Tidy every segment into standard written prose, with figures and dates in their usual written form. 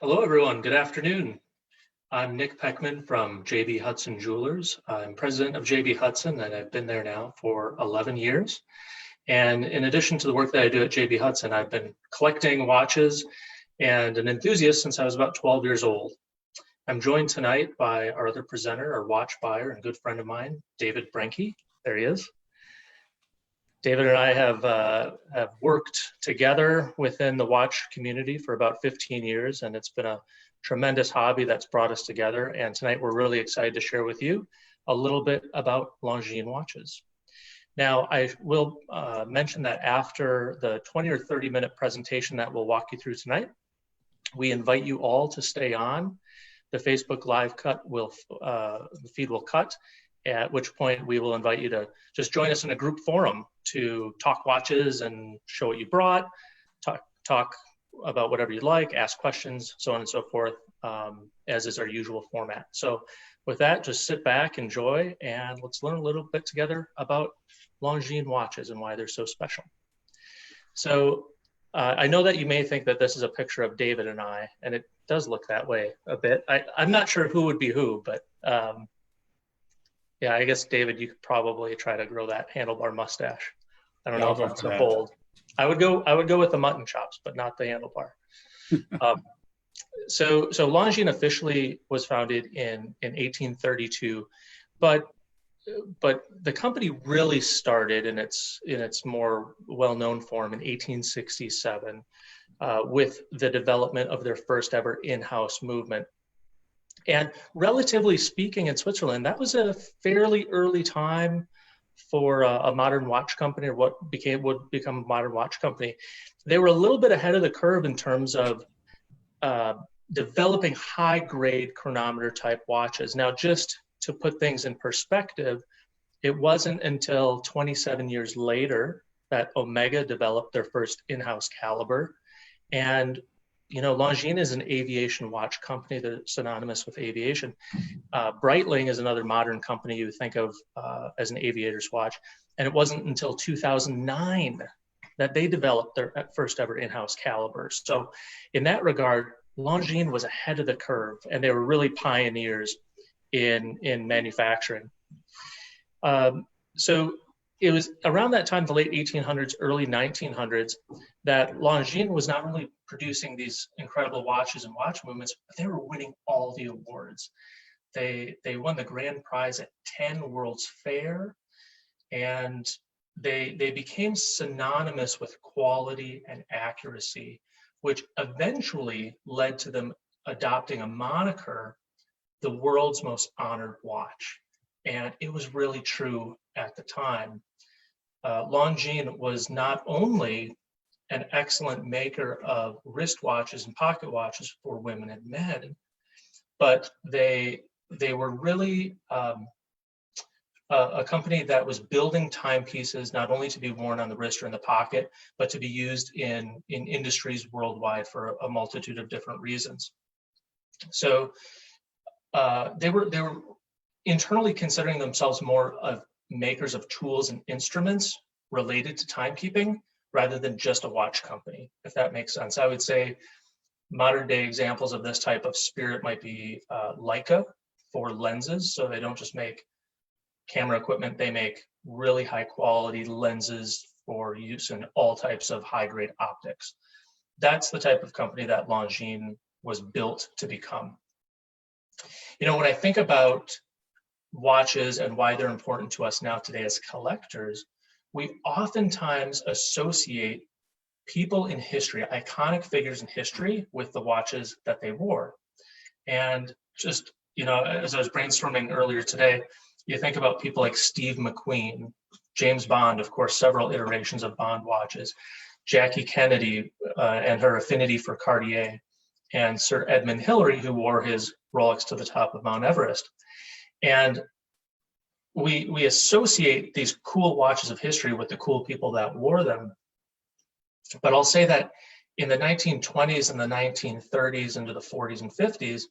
Hello, everyone. Good afternoon. I'm Nick Peckman from JB Hudson Jewelers. I'm president of JB Hudson, and I've been there now for 11 years. And in addition to the work that I do at JB Hudson, I've been collecting watches and an enthusiast since I was about 12 years old. I'm joined tonight by our other presenter, our watch buyer and good friend of mine, David Brenke. There he is. David and I have worked together within the watch community for about 15 years, and it's been a tremendous hobby that's brought us together. And tonight we're really excited to share with you a little bit about Longines watches. Now, I will mention that after the 20 or 30-minute presentation that we'll walk you through tonight, we invite you all to stay on. The Facebook live the feed will cut, at which point we will invite you to just join us in a group forum to talk watches and show what you brought, talk about whatever you like, ask questions, so on and so forth, as is our usual format. So with that, just sit back, enjoy, and let's learn a little bit together about Longines watches and why they're so special. So I know that you may think that this is a picture of David and I, and it does look that way a bit. I'm not sure who would be who, but yeah, I guess, David, you could probably try to grow that handlebar mustache. I don't know if that's so bold. I would go with the mutton chops, but not the handlebar. So Longines officially was founded in 1832, but the company really started in its more well-known form in 1867 with the development of their first ever in-house movement. And relatively speaking, in Switzerland, that was a fairly early time for a modern watch company, or what would become a modern watch company. They were a little bit ahead of the curve in terms of developing high-grade chronometer type watches. Now, just to put things in perspective, it wasn't until 27 years later that Omega developed their first in-house caliber. And Longines is an aviation watch company. They're synonymous with aviation. Breitling is another modern company you think of as an aviator's watch. And it wasn't until 2009 that they developed their first ever in-house caliber. So in that regard, Longines was ahead of the curve, and they were really pioneers in manufacturing. So it was around that time, the late 1800s, early 1900s, that Longines was not only producing these incredible watches and watch movements, but they were winning all the awards. They won the grand prize at 10 World's Fair, and they became synonymous with quality and accuracy, which eventually led to them adopting a moniker, the world's most honored watch. And it was really true at the time. Longines was not only an excellent maker of wristwatches and pocket watches for women and men, but they were really a company that was building timepieces not only to be worn on the wrist or in the pocket, but to be used in industries worldwide for a multitude of different reasons. So they were internally considering themselves more of makers of tools and instruments related to timekeeping rather than just a watch company, if that makes sense. I would say modern day examples of this type of spirit might be Leica for lenses. So they don't just make camera equipment, they make really high quality lenses for use in all types of high grade optics. That's the type of company that Longines was built to become. When I think about watches and why they're important to us now today as collectors, we oftentimes associate people in history, iconic figures in history, with the watches that they wore. And just, as I was brainstorming earlier today, you think about people like Steve McQueen, James Bond, of course, several iterations of Bond watches, Jackie Kennedy and her affinity for Cartier, and Sir Edmund Hillary, who wore his Rolex to the top of Mount Everest. And we associate these cool watches of history with the cool people that wore them. But I'll say that in the 1920s and the 1930s into the 40s and 50s,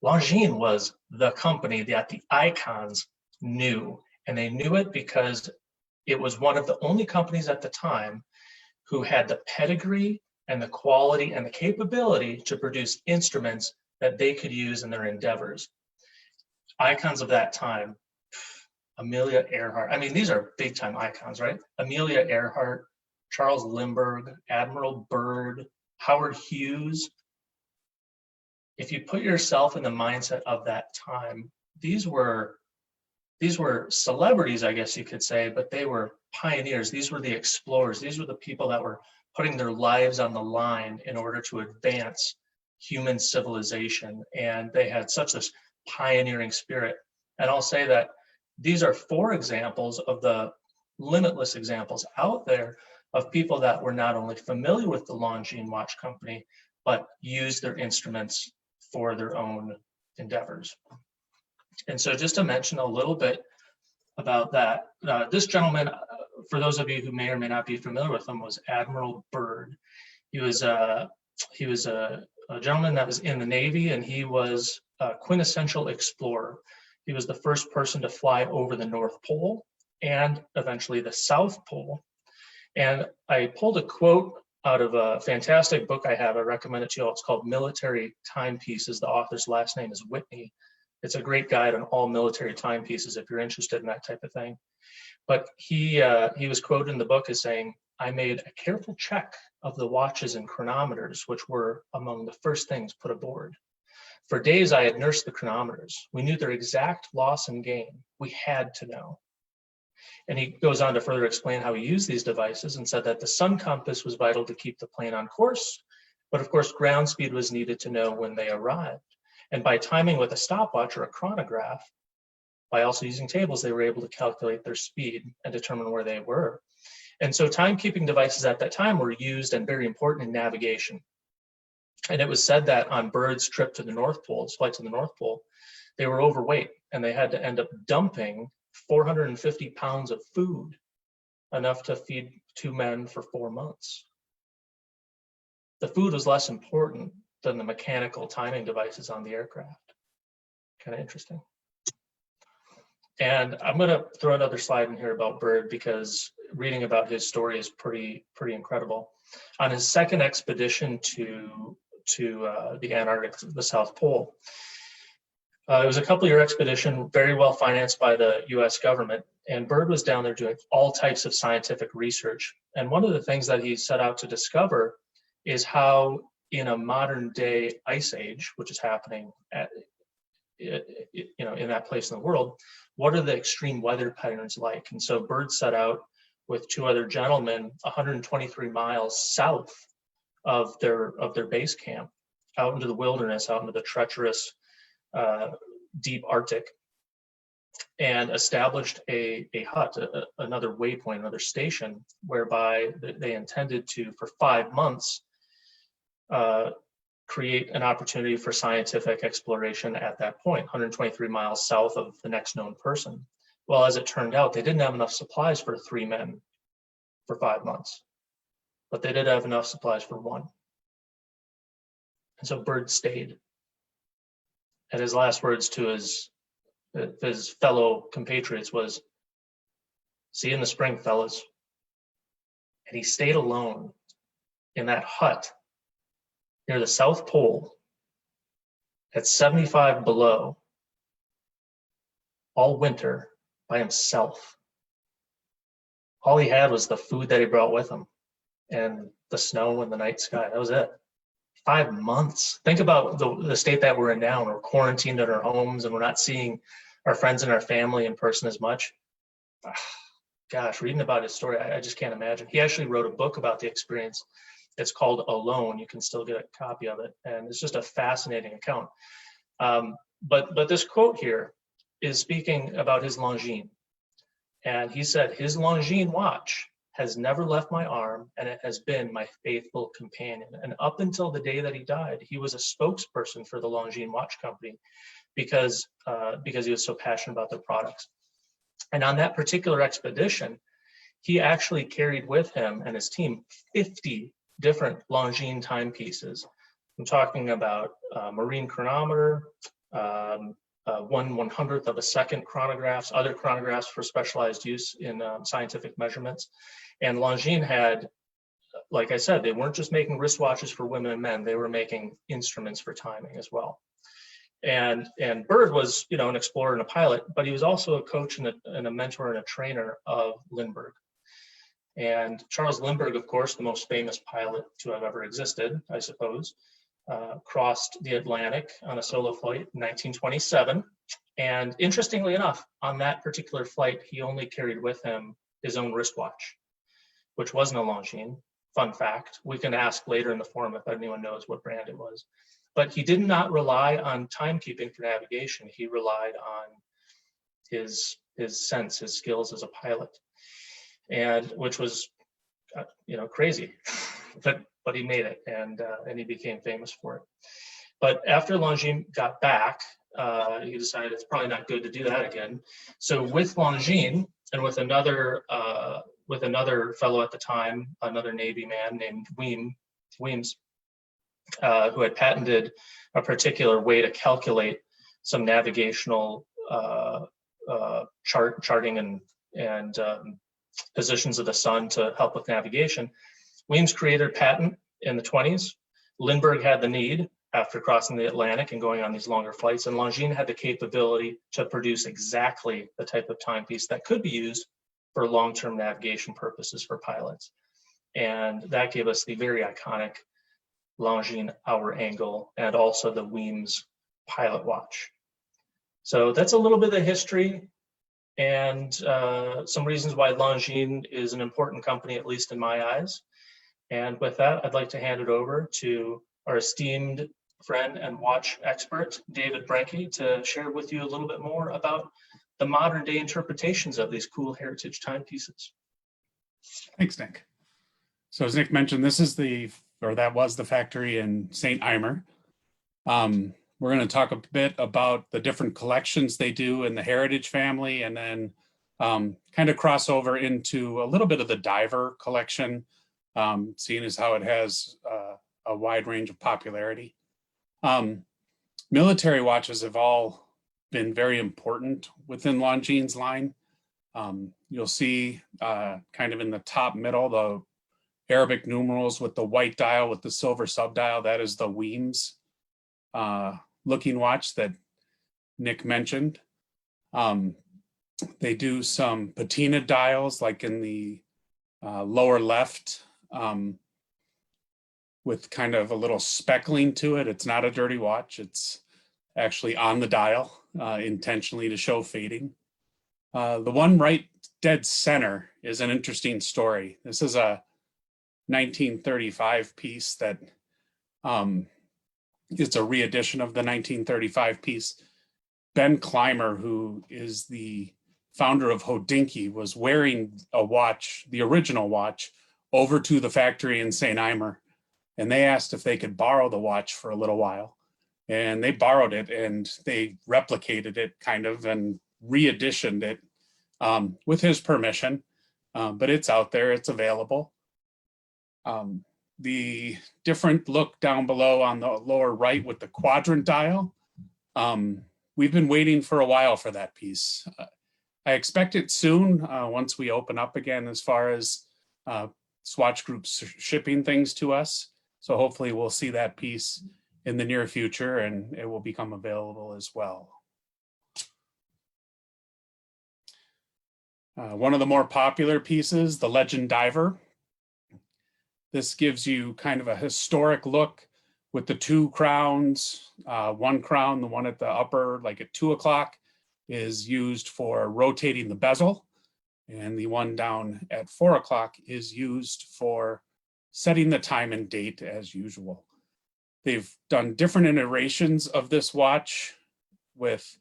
Longines was the company that the icons knew. And they knew it because it was one of the only companies at the time who had the pedigree and the quality and the capability to produce instruments that they could use in their endeavors. Icons of that time, Amelia Earhart. I mean, these are big time icons, right? Amelia Earhart, Charles Lindbergh, Admiral Byrd, Howard Hughes. If you put yourself in the mindset of that time, these were celebrities, I guess you could say, but they were pioneers. These were the explorers. These were the people that were putting their lives on the line in order to advance human civilization. And they had such this pioneering spirit. And I'll say that these are 4 examples of the limitless examples out there of people that were not only familiar with the Longines watch company, but used their instruments for their own endeavors. And so just to mention a little bit about that, this gentleman, for those of you who may or may not be familiar with him, was Admiral Byrd. He was a gentleman that was in the Navy, and he was a quintessential explorer. He was the first person to fly over the North Pole and eventually the South Pole. And I pulled a quote out of a fantastic book I have. I recommend it to you all. It's called Military Timepieces. The author's last name is Whitney. It's a great guide on all military timepieces if you're interested in that type of thing. But he was quoted in the book as saying, "I made a careful check of the watches and chronometers, which were among the first things put aboard. For days I had nursed the chronometers. We knew their exact loss and gain. We had to know." And he goes on to further explain how he used these devices and said that the sun compass was vital to keep the plane on course, but of course ground speed was needed to know when they arrived. And by timing with a stopwatch or a chronograph, by also using tables, they were able to calculate their speed and determine where they were. And so timekeeping devices at that time were used and very important in navigation. And it was said that on Byrd's trip to the North Pole, his flight to the North Pole, they were overweight and they had to end up dumping 450 pounds of food, enough to feed 2 men for 4 months. The food was less important than the mechanical timing devices on the aircraft. Kind of interesting. And I'm going to throw another slide in here about Byrd because reading about his story is pretty incredible. On his second expedition to the Antarctic, the South Pole, it was a couple-year expedition, very well financed by the U.S. government, and Byrd was down there doing all types of scientific research. And one of the things that he set out to discover is how, in a modern-day ice age, which is happening in that place in the world, what are the extreme weather patterns like? And so Byrd set out with 2 other gentlemen 123 miles south of their base camp, out into the wilderness, out into the treacherous deep Arctic, and established a hut, another waypoint, another station, whereby they intended to, for 5 months, create an opportunity for scientific exploration at that point, 123 miles south of the next known person. Well, as it turned out, they didn't have enough supplies for 3 men for 5 months, but they did have enough supplies for 1. And so Byrd stayed. And his last words to his fellow compatriots was, "See you in the spring, fellas." And he stayed alone in that hut near the South Pole at 75 below all winter by himself. All he had was the food that he brought with him and the snow and the night sky. That was it. 5 months. Think about the state that we're in now. We're quarantined at our homes and we're not seeing our friends and our family in person as much. Gosh, reading about his story, I just can't imagine. He actually wrote a book about the experience. It's called Alone. You can still get a copy of it. And it's just a fascinating account. But this quote here is speaking about his Longines. And he said, "His Longines watch has never left my arm, and it has been my faithful companion." And up until the day that he died, he was a spokesperson for the Longines watch company because he was so passionate about their products. And on that particular expedition, he actually carried with him and his team 50 different Longines timepieces. I'm talking about marine chronometer, 1/100th of a second chronographs, other chronographs for specialized use in scientific measurements. And Longines had like I said, they weren't just making wristwatches for women and men, they were making instruments for timing as well. And Bird was, you know, an explorer and a pilot, but he was also a coach and a mentor and a trainer of Lindbergh. And Charles Lindbergh, of course, the most famous pilot to have ever existed, I suppose, crossed the Atlantic on a solo flight in 1927. And interestingly enough, on that particular flight, he only carried with him his own wristwatch, which wasn't a Longines. Fun fact. We can ask later in the forum if anyone knows what brand it was. But he did not rely on timekeeping for navigation. He relied on his sense, his skills as a pilot, and which was, you know, crazy, but he made it, and he became famous for it. But after Longines got back, he decided it's probably not good to do that again. So with Longines and with another fellow at the time, another Navy man named Weems, who had patented a particular way to calculate some navigational charting and positions of the sun to help with navigation. Weems created a patent in the 20s. Lindbergh had the need after crossing the Atlantic and going on these longer flights, and Longines had the capability to produce exactly the type of timepiece that could be used for long-term navigation purposes for pilots. And that gave us the very iconic Longines hour angle and also the Weems pilot watch. So that's a little bit of the history and some reasons why Longines is an important company, at least in my eyes. And with that, I'd like to hand it over to our esteemed friend and watch expert, David Brenke, to share with you a little bit more about the modern day interpretations of these cool heritage timepieces. Thanks, Nick. So as Nick mentioned, this is that was the factory in St. Imer. We're going to talk a bit about the different collections they do in the heritage family, and then kind of cross over into a little bit of the diver collection, seeing as how it has a wide range of popularity. Military watches have all been very important within Longines line. You'll see kind of in the top middle, the Arabic numerals with the white dial with the silver subdial. That is the Weems looking watch that Nick mentioned. They do some patina dials like in the lower left with kind of a little speckling to it. It's not a dirty watch. It's actually on the dial intentionally to show fading. The one right dead center is an interesting story. This is a 1935 piece that it's a re-edition of the 1935 piece. Ben Clymer, who is the founder of Hodinkee, was wearing a watch, the original watch, over to the factory in St. Imer, and they asked if they could borrow the watch for a little while. And they borrowed it and they replicated it kind of and re-editioned it with his permission, but it's out there, it's available. The different look down below on the lower right with the quadrant dial, we've been waiting for a while for that piece. I expect it soon once we open up again as far as Swatch Group's shipping things to us. So hopefully we'll see that piece in the near future and it will become available as well. One of the more popular pieces, the Legend Diver. This gives you kind of a historic look with the two crowns. One crown, the one at the upper, like at 2 o'clock, is used for rotating the bezel. And the one down at 4 o'clock is used for setting the time and date as usual. They've done different iterations of this watch with,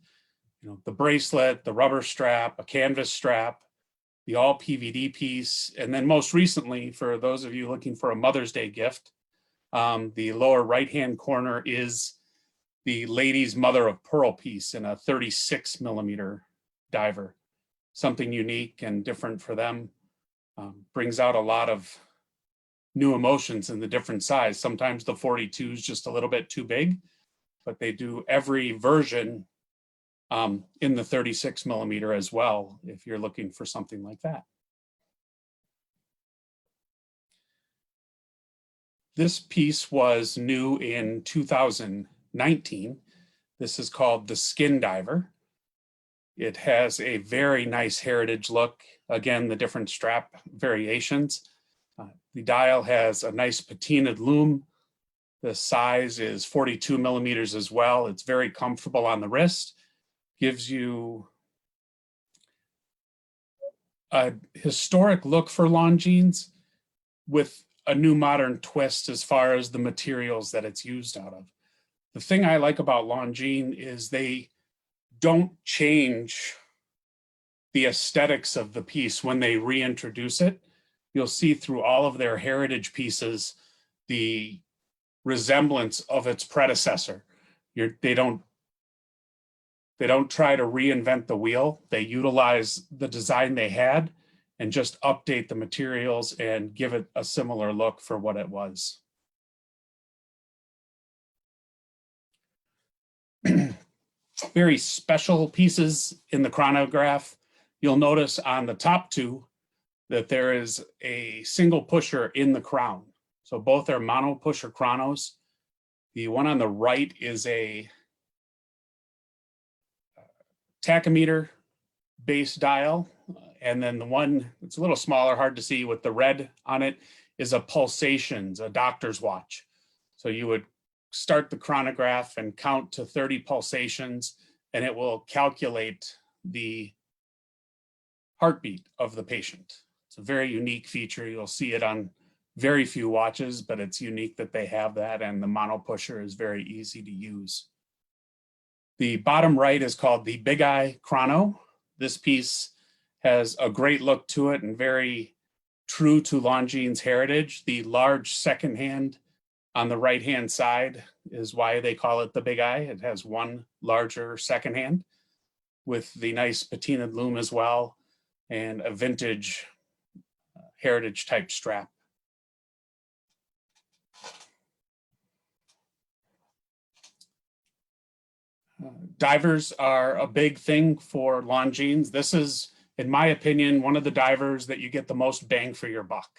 you know, the bracelet, the rubber strap, a canvas strap, the all PVD piece, and then most recently, for those of you looking for a Mother's Day gift, the lower right-hand corner is the lady's mother of pearl piece in a 36 millimeter diver. Something unique and different for them. Brings out a lot of new emotions in the different size. Sometimes the 42 is just a little bit too big, but they do every version in the 36 millimeter as well, if you're looking for something like that. This piece was new in 2019. This is called the Skin Diver. It has a very nice heritage look. Again, the different strap variations. The dial has a nice patinaed loom. The size is 42 millimeters as well. It's very comfortable on the wrist. Gives you a historic look for Longines with a new modern twist as far as the materials that it's used out of. The thing I like about Longines is they don't change the aesthetics of the piece when they reintroduce it. You'll see through all of their heritage pieces the resemblance of its predecessor. They don't try to reinvent the wheel. They utilize the design they had and just update the materials and give it a similar look for what it was. Very special pieces in the chronograph. You'll notice on the top two that there is a single pusher in the crown. So both are mono pusher chronos. The one on the right is a tachometer base dial. And then the one that's a little smaller, hard to see with the red on it, is a pulsations, a doctor's watch. So you would start the chronograph and count to 30 pulsations, and it will calculate the heartbeat of the patient. It's a very unique feature. You'll see it on very few watches, but it's unique that they have that, and the mono pusher is very easy to use. The bottom right is called the Big Eye Chrono. This piece has a great look to it and very true to Longines heritage. The large second hand on the right-hand side is why they call it the Big Eye. It has one larger second hand with the nice patinaed loom as well, and a vintage heritage type strap. Divers are a big thing for Longines. This is, in my opinion, one of the divers that you get the most bang for your buck.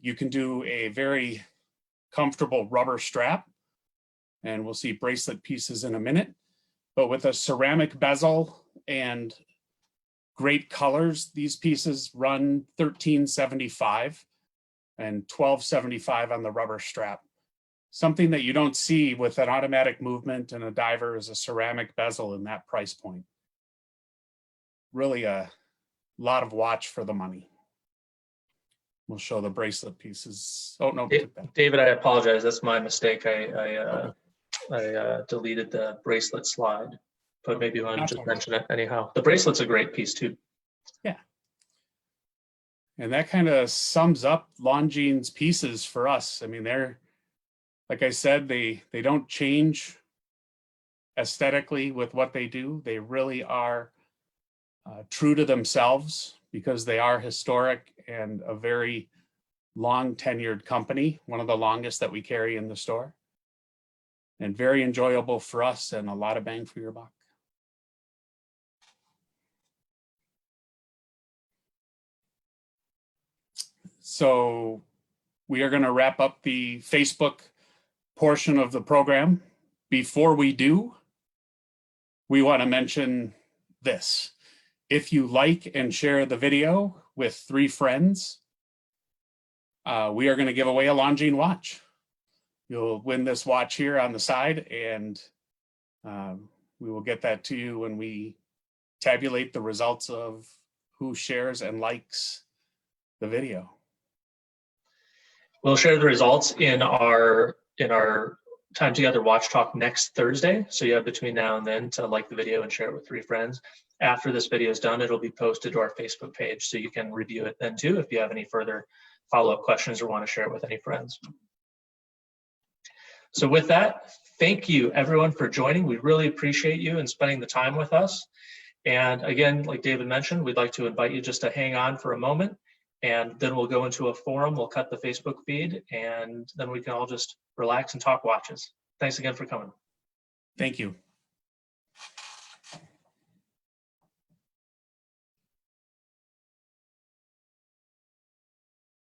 You can do a very comfortable rubber strap, and we'll see bracelet pieces in a minute, but with a ceramic bezel and great colors, these pieces run $13.75 and $12.75 on the rubber strap. Something that you don't see with an automatic movement and a diver is a ceramic bezel in that price point. Really a lot of watch for the money. We'll show the bracelet pieces. Oh, no. David, I apologize. That's my mistake. I deleted the bracelet slide, but maybe you want to just mention it anyhow. The bracelet's a great piece too. Yeah. And that kind of sums up Longines pieces for us. I mean, they're, like I said, they don't change aesthetically with what they do. They really are true to themselves because they are historic and a very long tenured company, one of the longest that we carry in the store, and very enjoyable for us and a lot of bang for your buck. So we are going to wrap up the Facebook portion of the program. Before we do, we want to mention this. If you like and share the video with 3 friends, we are going to give away a Longines watch. You'll win this watch here on the side, and we will get that to you when we tabulate the results of who shares and likes the video. We'll share the results in our time together watch talk next Thursday. So you have between now and then to like the video and share it with 3 friends. After this video is done, it'll be posted to our Facebook page, so you can review it then too if you have any further follow-up questions or want to share it with any friends. So with that, thank you everyone for joining. We really appreciate you and spending the time with us. And again, like David mentioned, we'd like to invite you just to hang on for a moment, and then we'll go into a forum. We'll cut the Facebook feed, and then we can all just relax and talk watches. Thanks again for coming. Thank you.